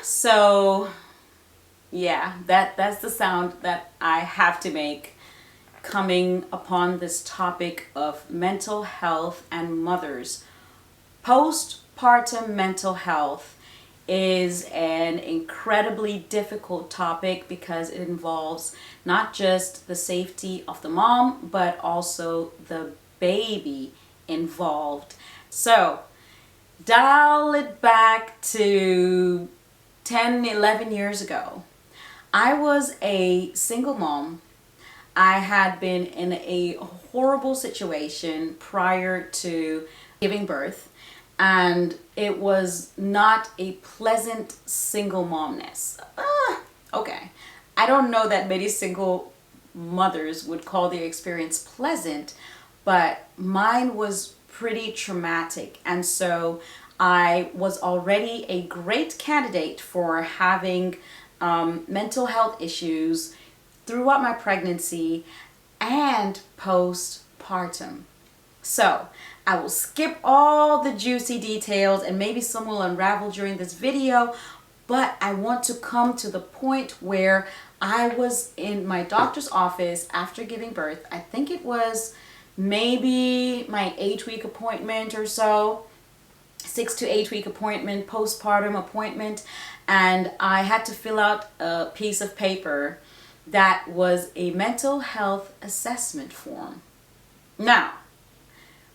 So yeah, that's the sound that I have to make coming upon this topic of mental health and mothers. Postpartum mental health is an incredibly difficult topic because it involves not just the safety of the mom, but also the baby involved. So, dial it back to 10, 11 years ago. I was a single mom. I had been in a horrible situation prior to giving birth, and it was not a pleasant single momness. Okay. I don't know that many single mothers would call their experience pleasant, but mine was pretty traumatic. And so I was already a great candidate for having mental health issues throughout my pregnancy and postpartum. So I will skip all the juicy details and maybe some will unravel during this video, but I want to come to the point where I was in my doctor's office after giving birth. I think it was maybe my 8-week appointment or so, 6 to 8 week appointment, postpartum appointment, and I had to fill out a piece of paper that was a mental health assessment form. Now,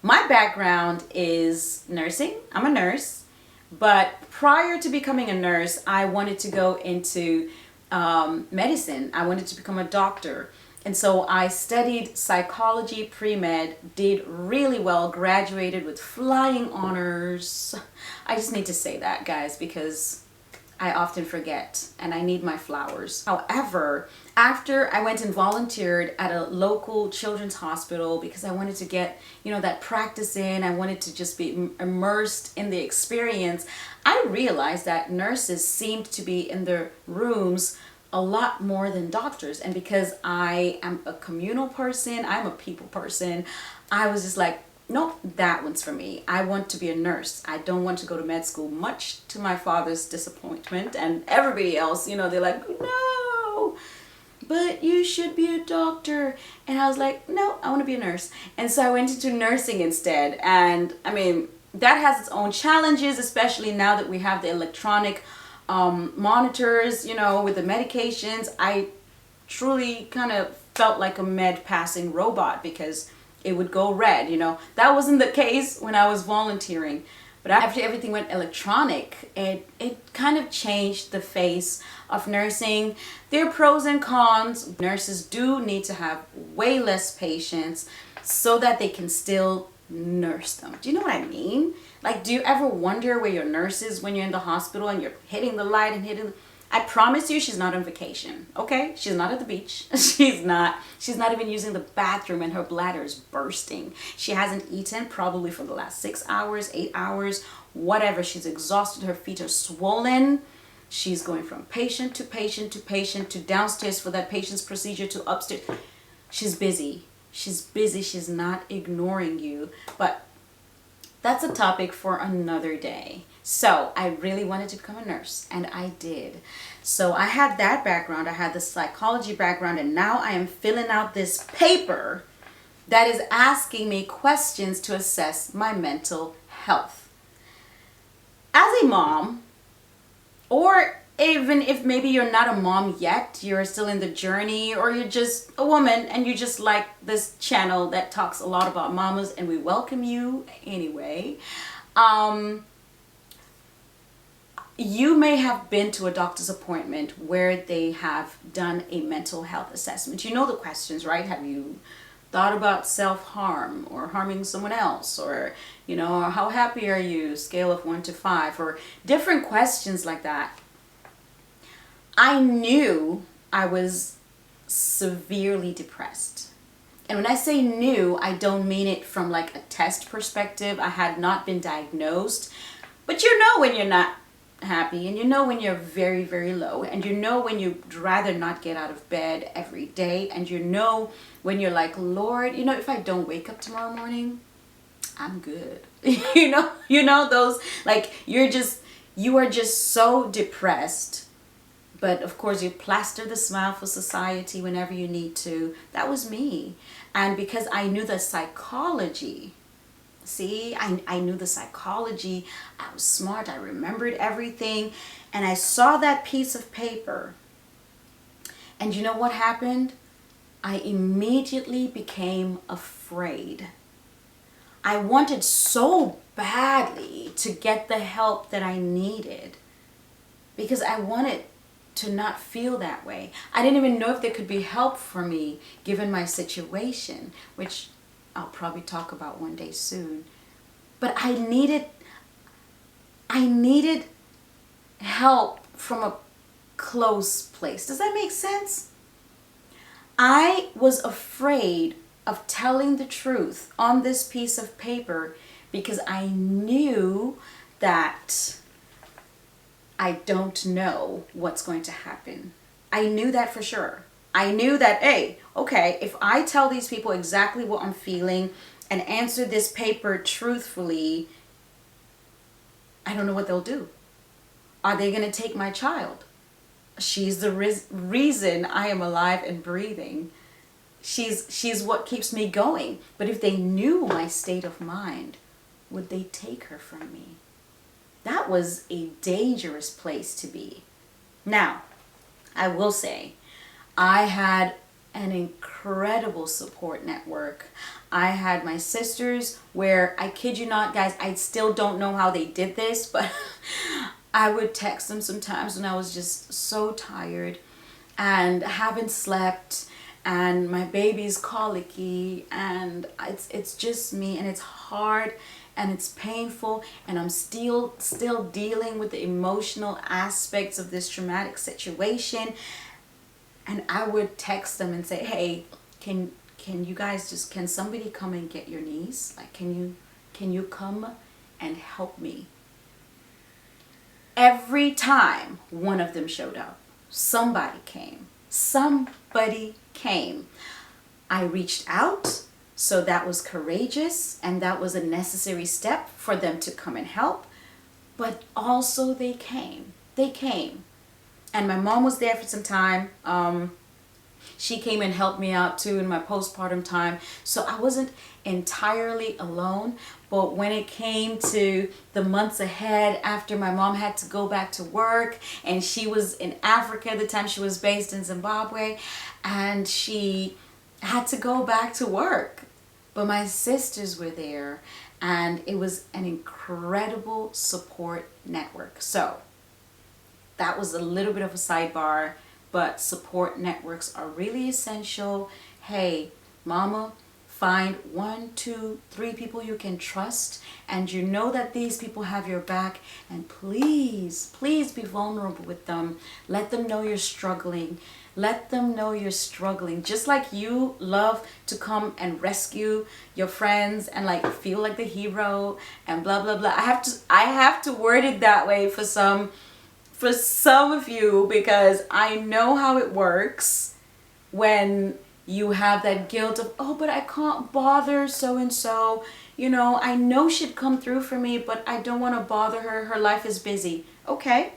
my background is nursing. I'm a nurse, but prior to becoming a nurse, I wanted to go into medicine. I wanted to become a doctor. And so I studied psychology pre-med, did really well, graduated with flying honors. I just need to say that, guys, because I often forget and I need my flowers. However, after I went and volunteered at a local children's hospital because I wanted to get, that practice in, I wanted to just be immersed in the experience, I realized that nurses seemed to be in their rooms a lot more than doctors. And because I am a communal person, I'm a people person, I was just like, nope, that one's for me. I want to be a nurse. I don't want to go to med school, much to my father's disappointment and everybody else, they're like, no, but you should be a doctor. And I was like, no, I want to be a nurse. And so I went into nursing instead. And I mean, that has its own challenges, especially now that we have the electronic monitors, with the medications. I truly kind of felt like a med passing robot because it would go red, That wasn't the case when I was volunteering. But after everything went electronic, it kind of changed the face of nursing. There are pros and cons. Nurses do need to have way less patients so that they can still nurse them. Do you know what I mean? Like, do you ever wonder where your nurse is when you're in the hospital and you're hitting the light and I promise you she's not on vacation, okay? She's not at the beach. She's not even using the bathroom and her bladder is bursting. She hasn't eaten probably for the last 6 hours, 8 hours, whatever. She's exhausted. Her feet are swollen. She's going from patient to patient to patient to downstairs for that patient's procedure to upstairs. She's busy. She's busy. She's not ignoring you. But that's a topic for another day. So I really wanted to become a nurse, and I did. So I had that background. I had the psychology background, and now I am filling out this paper that is asking me questions to assess my mental health. As a mom, or even if maybe you're not a mom yet, you're still in the journey, or you're just a woman and you just like this channel that talks a lot about mamas, and we welcome you anyway. You may have been to a doctor's appointment where they have done a mental health assessment. You know the questions, right? Have you thought about self-harm or harming someone else? Or, how happy are you? Scale of 1 to 5, or different questions like that. I knew I was severely depressed. And when I say knew, I don't mean it from like a test perspective. I had not been diagnosed, but when you're not happy, and when you're very, very low, and when you'd rather not get out of bed every day, and when you're like, Lord, if I don't wake up tomorrow morning, I'm good. Those, like, You are just so depressed. But of course, you plaster the smile for society whenever you need to. That was me. And because I knew the psychology, see, I knew the psychology, I was smart, I remembered everything, and I saw that piece of paper. And you know what happened? I immediately became afraid. I wanted so badly to get the help that I needed because I wanted to not feel that way. I didn't even know if there could be help for me given my situation, which I'll probably talk about one day soon. But I needed help from a close place. Does that make sense? I was afraid of telling the truth on this piece of paper because I knew that I don't know what's going to happen. I knew that for sure. I knew that, hey, okay, if I tell these people exactly what I'm feeling and answer this paper truthfully, I don't know what they'll do. Are they going to take my child? She's the reason I am alive and breathing. She's what keeps me going. But if they knew my state of mind, would they take her from me? That was a dangerous place to be. Now, I will say, I had an incredible support network. I had my sisters where, I kid you not, guys, I still don't know how they did this, but I would text them sometimes when I was just so tired and haven't slept and my baby's colicky and it's just me and it's hard and it's painful and I'm still dealing with the emotional aspects of this traumatic situation. And I would text them and say, hey, can you guys just, can somebody come and get your niece? Like, can you come and help me? Every time one of them showed up, somebody came. I reached out, so that was courageous and that was a necessary step for them to come and help. But also they came. And my mom was there for some time. She came and helped me out too in my postpartum time. So I wasn't entirely alone. But when it came to the months ahead after my mom had to go back to work and she was in Africa at the time, she was based in Zimbabwe, and she had to go back to work. But my sisters were there and it was an incredible support network. So that was a little bit of a sidebar, but support networks are really essential. Hey, mama, find 1, 2, 3 people you can trust and you know that these people have your back, and please be vulnerable with them. Let them know you're struggling. Just like you love to come and rescue your friends and like feel like the hero and blah blah blah. I have to word it that way for some of you, because I know how it works when you have that guilt of, oh, but I can't bother so and so. You know, I know she'd come through for me, but I don't want to bother her. Her life is busy. Okay,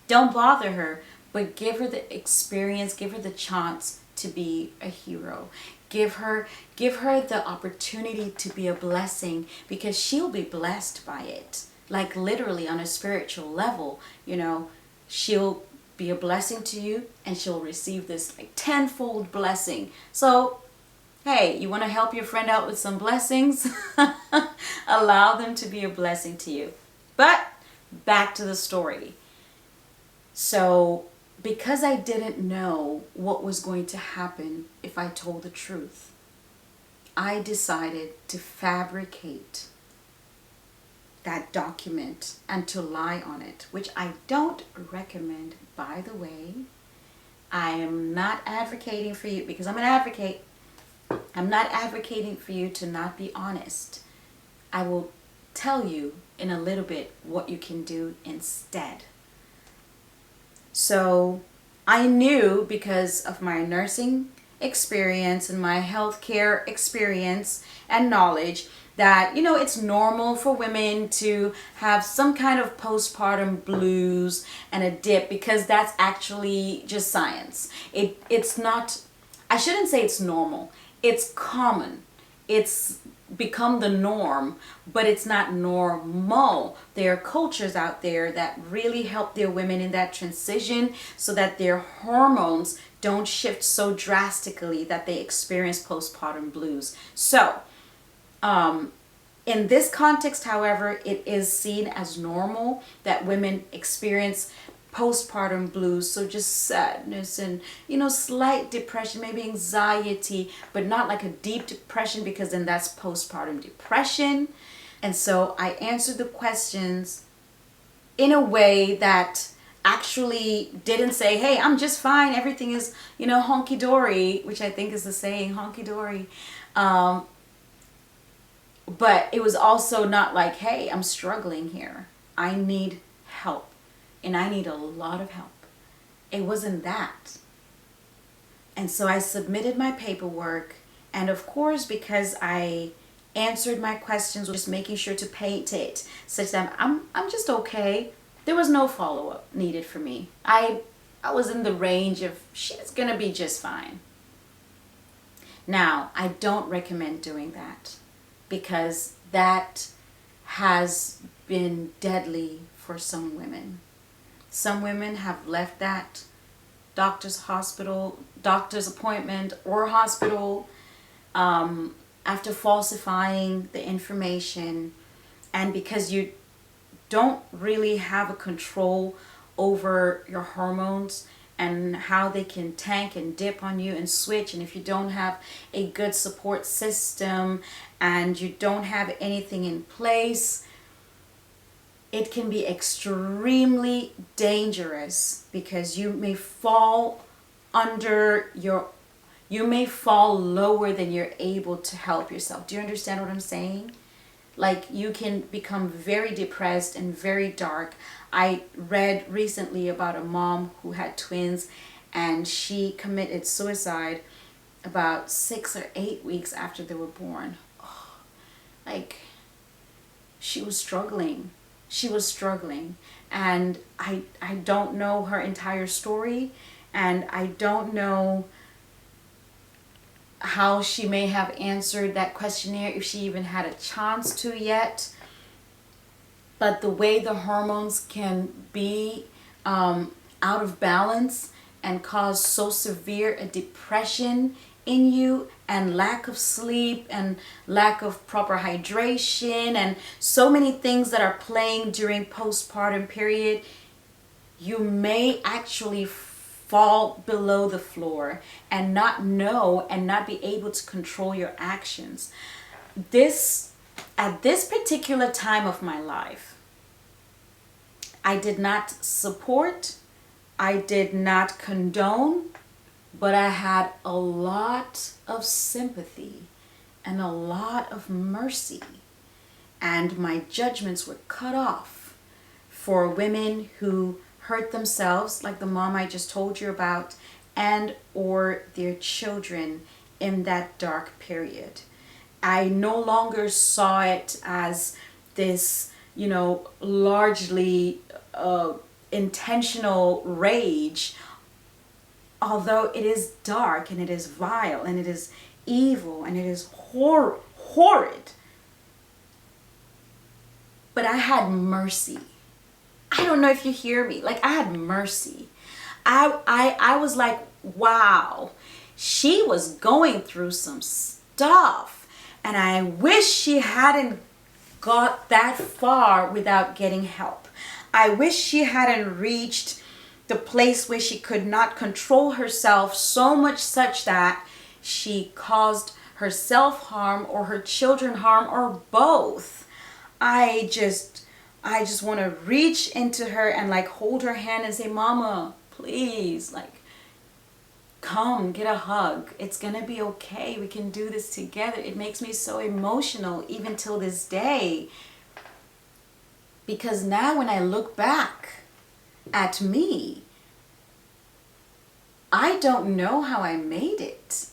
don't bother her, but give her the experience, give her the chance to be a hero. Give her the opportunity to be a blessing, because she'll be blessed by it. Like literally on a spiritual level, you know, she'll be a blessing to you and she'll receive this like tenfold blessing. So, hey, you want to help your friend out with some blessings? Allow them to be a blessing to you. But back to the story. So, because I didn't know what was going to happen if I told the truth, I decided to fabricate that document and to lie on it, which I don't recommend, by the way. I am not advocating for you, because I'm an advocate. I'm not advocating for you to not be honest. I will tell you in a little bit what you can do instead. So I knew, because of my nursing experience and my healthcare experience and knowledge, that, you know, it's normal for women to have some kind of postpartum blues and a dip, because that's actually just science. It's not, I shouldn't say it's normal. It's common. It's become the norm, but it's not normal. There are cultures out there that really help their women in that transition so that their hormones don't shift so drastically that they experience postpartum blues. So, in this context, however, it is seen as normal that women experience postpartum blues. So just sadness and, you know, slight depression, maybe anxiety, but not like a deep depression, because then that's postpartum depression. And so I answered the questions in a way that actually didn't say, hey, I'm just fine, everything is, you know, honky-dory, which I think is the saying, honky-dory. But it was also not like, hey, I'm struggling here, I need help, and I need a lot of help. It wasn't that. And so I submitted my paperwork, and of course, because I answered my questions, just making sure to paint it such that I'm just okay. There was no follow-up needed for me. I was in the range of, she's gonna be just fine. Now, I don't recommend doing that, because that has been deadly for some women. Some women have left that doctor's appointment or hospital after falsifying the information, and because you don't really have a control over your hormones and how they can tank and dip on you and switch, and if you don't have a good support system and you don't have anything in place, it can be extremely dangerous, because you may fall lower than you're able to help yourself. Do you understand what I'm saying? Like, you can become very depressed and very dark. I read recently about a mom who had twins, and she committed suicide about 6 or 8 weeks after they were born. Oh, like, she was struggling. And I don't know her entire story, and I don't know how she may have answered that questionnaire, if she even had a chance to yet. But the way the hormones can be out of balance and cause so severe a depression in you, and lack of sleep and lack of proper hydration and so many things that are playing during postpartum period, you may actually fall below the floor and not know and not be able to control your actions. At this particular time of my life, I did not support, I did not condone, but I had a lot of sympathy and a lot of mercy, and my judgments were cut off for women who hurt themselves, like the mom I just told you about, and or their children in that dark period. I no longer saw it as this, you know, largely intentional rage, although it is dark and it is vile and it is evil and it is horrid. But I had mercy. I don't know if you hear me. Like, I had mercy. I was like, wow, she was going through some stuff, and I wish she hadn't got that far without getting help. I wish she hadn't reached the place where she could not control herself so much such that she caused herself harm or her children harm, or both. I just want to reach into her and like hold her hand and say, Mama, please, like, come get a hug. It's gonna be okay. We can do this together. It makes me so emotional even till this day, because now when I look back at me, I don't know how I made it.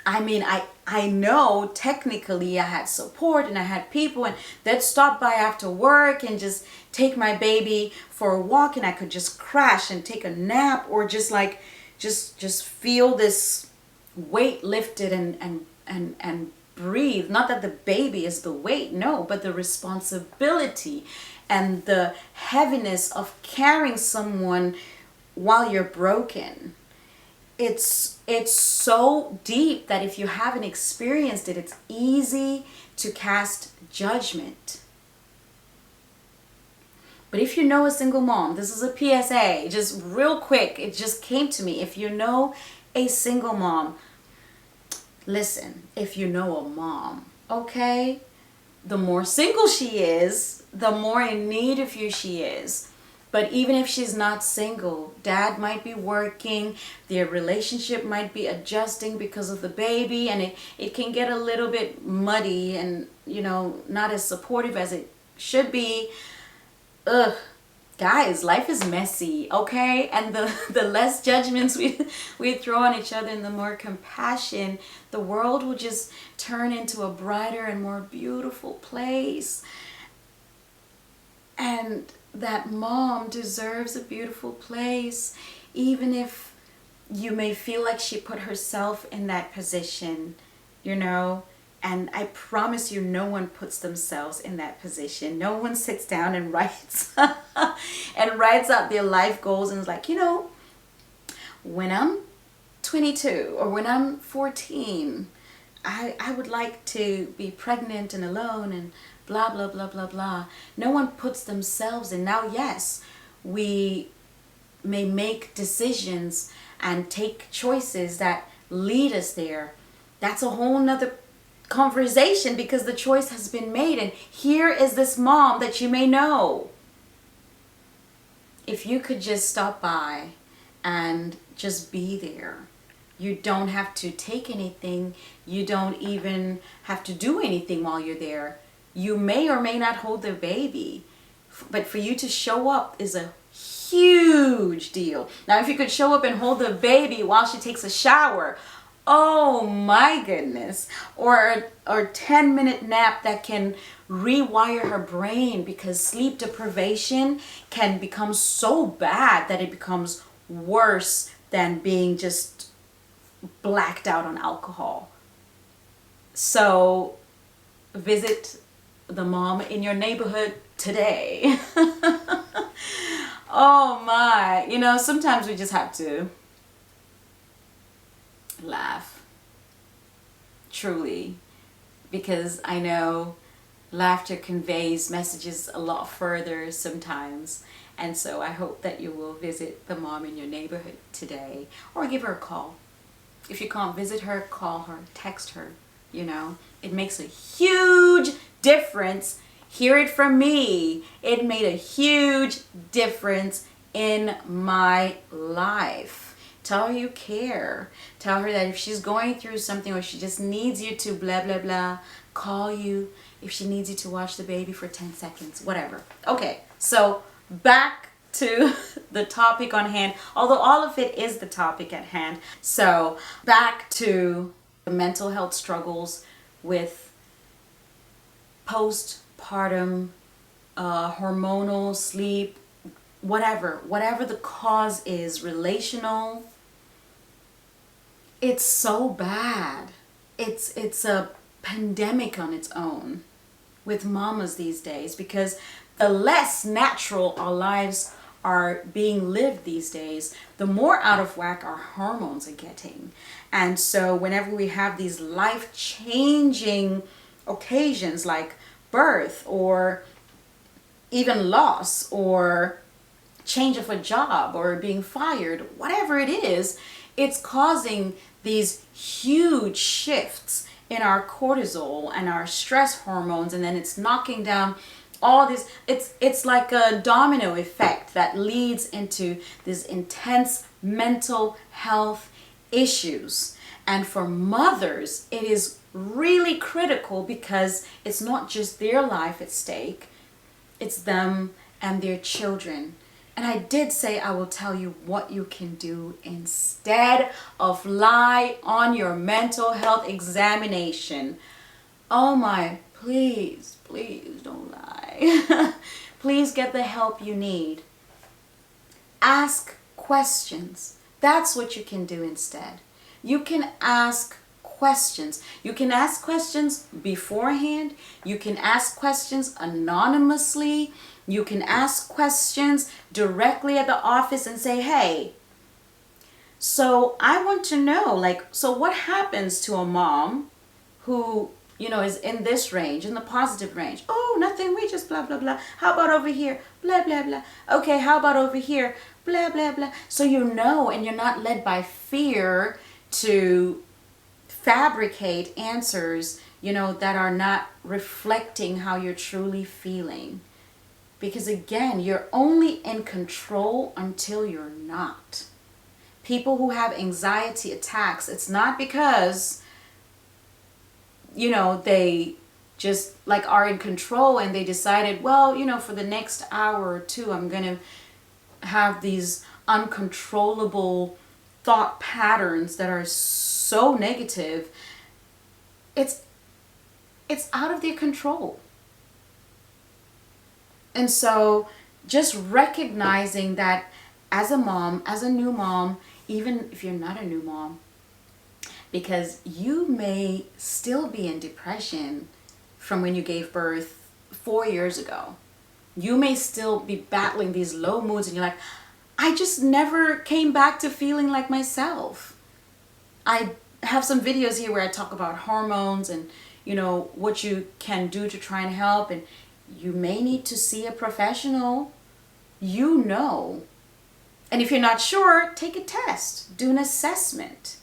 I mean, I know technically I had support and I had people and they'd stop by after work and just take my baby for a walk, and I could just crash and take a nap, or just like just feel this weight lifted and breathe. Not that the baby is the weight, no, but the responsibility and the heaviness of carrying someone while you're broken. It's so deep that if you haven't experienced it, it's easy to cast judgment. But if you know a single mom, this is a PSA, just real quick, it just came to me. If you know a single mom, listen, if you know a mom, okay, the more single she is, the more in need of you she is. But even if she's not single, dad might be working, their relationship might be adjusting because of the baby, and it can get a little bit muddy and, not as supportive as it should be. Ugh. Guys, life is messy, okay? And the less judgments we throw on each other and the more compassion, the world will just turn into a brighter and more beautiful place. And that mom deserves a beautiful place, even if you may feel like she put herself in that position, And I promise you, no one puts themselves in that position. No one sits down and writes out their life goals and is like, when I'm 22 or when I'm 14, I would like to be pregnant and alone and blah, blah, blah, blah, blah. No one puts themselves in. Now, yes, we may make decisions and take choices that lead us there. That's a whole nother conversation, because the choice has been made. And here is this mom that you may know. If you could just stop by and just be there. You don't have to take anything. You don't even have to do anything while you're there. You may or may not hold the baby, but for you to show up is a huge deal. Now, if you could show up and hold the baby while she takes a shower, oh my goodness. Or 10-minute nap that can rewire her brain, because sleep deprivation can become so bad that it becomes worse than being just blacked out on alcohol. So visit the mom in your neighborhood today. Oh my, sometimes we just have to laugh, truly, because I know laughter conveys messages a lot further sometimes. And so I hope that you will visit the mom in your neighborhood today, or give her a call. If you can't visit her, call her, text her. It makes a huge difference. Hear it from me. It made a huge difference in my life. Tell her you care. Tell her that if she's going through something, or she just needs you to blah, blah, blah, call you. If she needs you to watch the baby for 10 seconds, whatever. Okay, so back to the topic on hand, although all of it is the topic at hand. So back to the mental health struggles with postpartum, hormonal, sleep, whatever the cause is, relational. It's so bad. It's a pandemic on its own with mamas these days, because the less natural our lives are being lived these days, the more out of whack our hormones are getting. And so whenever we have these life-changing occasions like birth, or even loss, or change of a job, or being fired, whatever it is, it's causing these huge shifts in our cortisol and our stress hormones, and then it's knocking down all this. It's like a domino effect that leads into this intense mental health issues. And for mothers, it is really critical, because it's not just their life at stake, it's them and their children. And I did say I will tell you what you can do instead of lie on your mental health examination. Oh my, please, please don't lie. Please get the help you need. Ask questions. That's what you can do instead. You can ask questions. You can ask questions beforehand. You can ask questions anonymously. You can ask questions directly at the office and say, hey, so I want to know, like, so what happens to a mom who, you know, is in this range, in the positive range? Oh, nothing, we just blah, blah, blah. How about over here? Blah, blah, blah. Okay, how about over here? Blah, blah, blah. So you know, and you're not led by fear to fabricate answers, you know, that are not reflecting how you're truly feeling. Because again, you're only in control until you're not. People who have anxiety attacks, it's not because, you know, they just like are in control and they decided, well, you know, for the next hour or two, I'm going to have these uncontrollable thought patterns that are so negative. It's out of their control. And so just recognizing that as a mom, as a new mom, even if you're not a new mom, because you may still be in depression from when you gave birth 4 years ago. You may still be battling these low moods and you're like, I just never came back to feeling like myself. I have some videos here where I talk about hormones and, you know, what you can do to try and help. And you may need to see a professional, you know. And if you're not sure, take a test, do an assessment.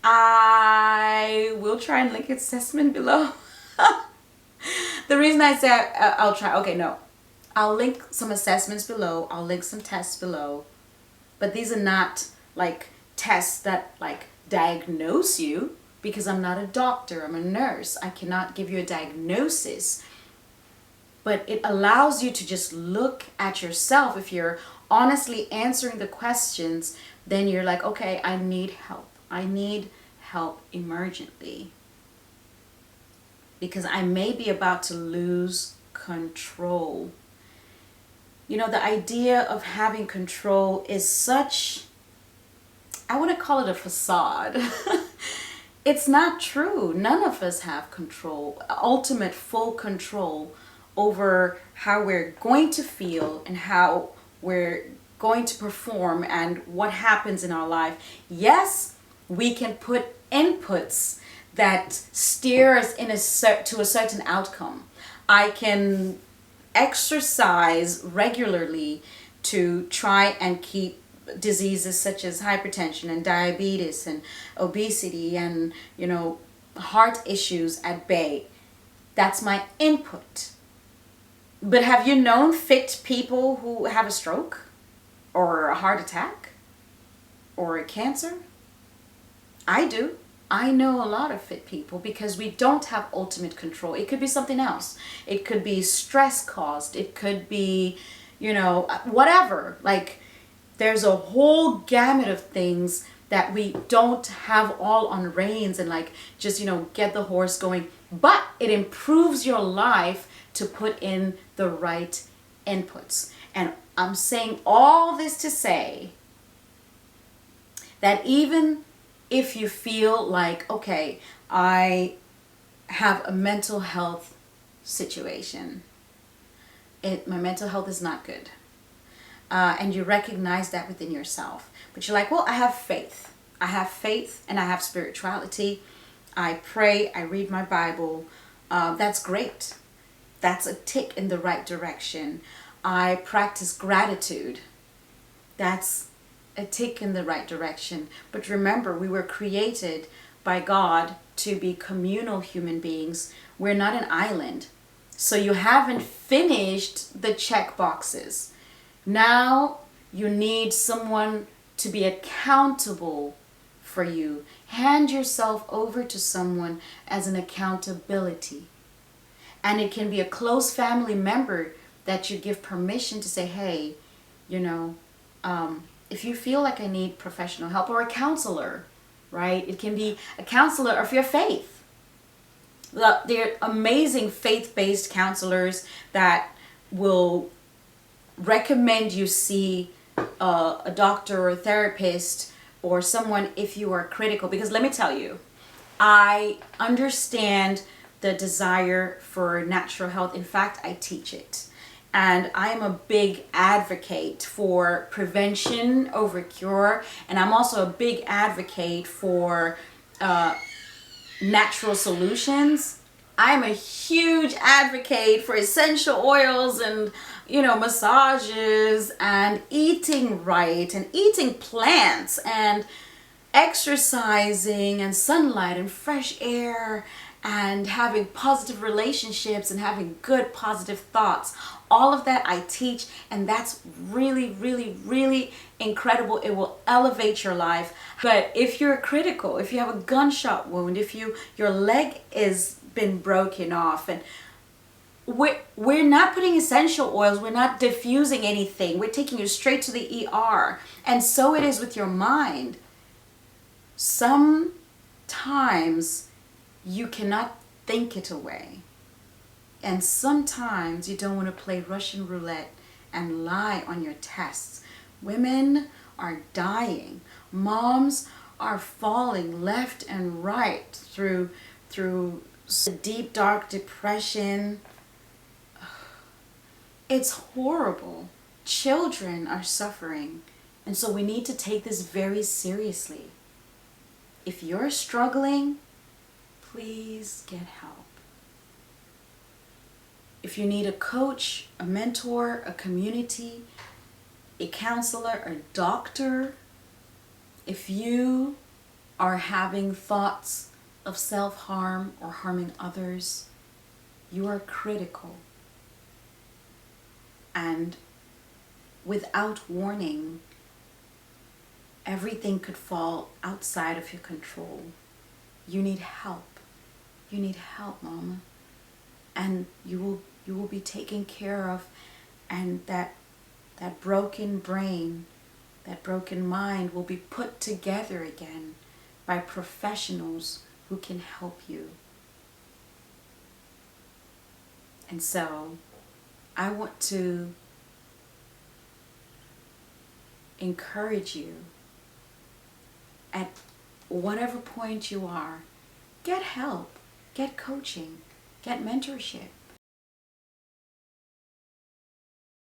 I will try and link assessment below. The reason I say I'll try, okay, no. I'll link some assessments below. I'll link some tests below. But these are not like tests that like diagnose you, because I'm not a doctor, I'm a nurse. I cannot give you a diagnosis. But it allows you to just look at yourself. If you're honestly answering the questions, then you're like, okay, I need help. I need help emergently. Because I may be about to lose control. You know, the idea of having control is such, I wouldn't call it a facade. It's not true. None of us have control, ultimate full control over how we're going to feel and how we're going to perform and what happens in our life. Yes, we can put inputs that steer us in to a certain outcome. I can exercise regularly to try and keep diseases such as hypertension and diabetes and obesity and, you know, heart issues at bay. That's my input. But have you known fit people who have a stroke or a heart attack or a cancer? I do. I know a lot of fit people because we don't have ultimate control. It could be something else. It could be stress caused. It could be, you know, whatever. Like, there's a whole gamut of things that we don't have all on reins and like just, you know, get the horse going. But it improves your life to put in the right inputs. And I'm saying all this to say that even if you feel like, okay, I have a mental health situation, my mental health is not good, and you recognize that within yourself, but you're like, well, I have faith. I have faith and I have spirituality. I pray, I read my Bible. That's great. That's a tick in the right direction. I practice gratitude. That's a tick in the right direction. But remember, we were created by God to be communal human beings. We're not an island. So you haven't finished the check boxes. Now you need someone to be accountable for you. Hand yourself over to someone as an accountability. And it can be a close family member that you give permission to say, hey, You know, if you feel like I need professional help, or a counselor, right? It can be a counselor of your faith. They're amazing faith-based counselors that will recommend you see a doctor or a therapist or someone if you are critical. Because let me tell you, I understand the desire for natural health. In fact, I teach it. And I am a big advocate for prevention over cure. And I'm also a big advocate for natural solutions. I'm a huge advocate for essential oils and, massages and eating right and eating plants and exercising and sunlight and fresh air and having positive relationships and having good positive thoughts. All of that I teach, and that's really, really, really incredible. It will elevate your life. But if you're critical, if you have a gunshot wound, if your leg is been broken off, and we're not putting essential oils, we're not diffusing anything, we're taking you straight to the ER. And so it is with your mind. Sometimes you cannot think it away. And sometimes you don't want to play Russian roulette and lie on your tests. Women are dying. Moms are falling left and right through deep, dark depression. It's horrible. Children are suffering. And so we need to take this very seriously. If you're struggling, please get help. If you need a coach, a mentor, a community, a counselor, a doctor, if you are having thoughts of self-harm or harming others, you are critical. And without warning, everything could fall outside of your control. You need help. You need help, Mama. And you will be taken care of, and that broken brain, that broken mind will be put together again by professionals who can help you. And so I want to encourage you, at whatever point you are, get help, get coaching, get mentorship.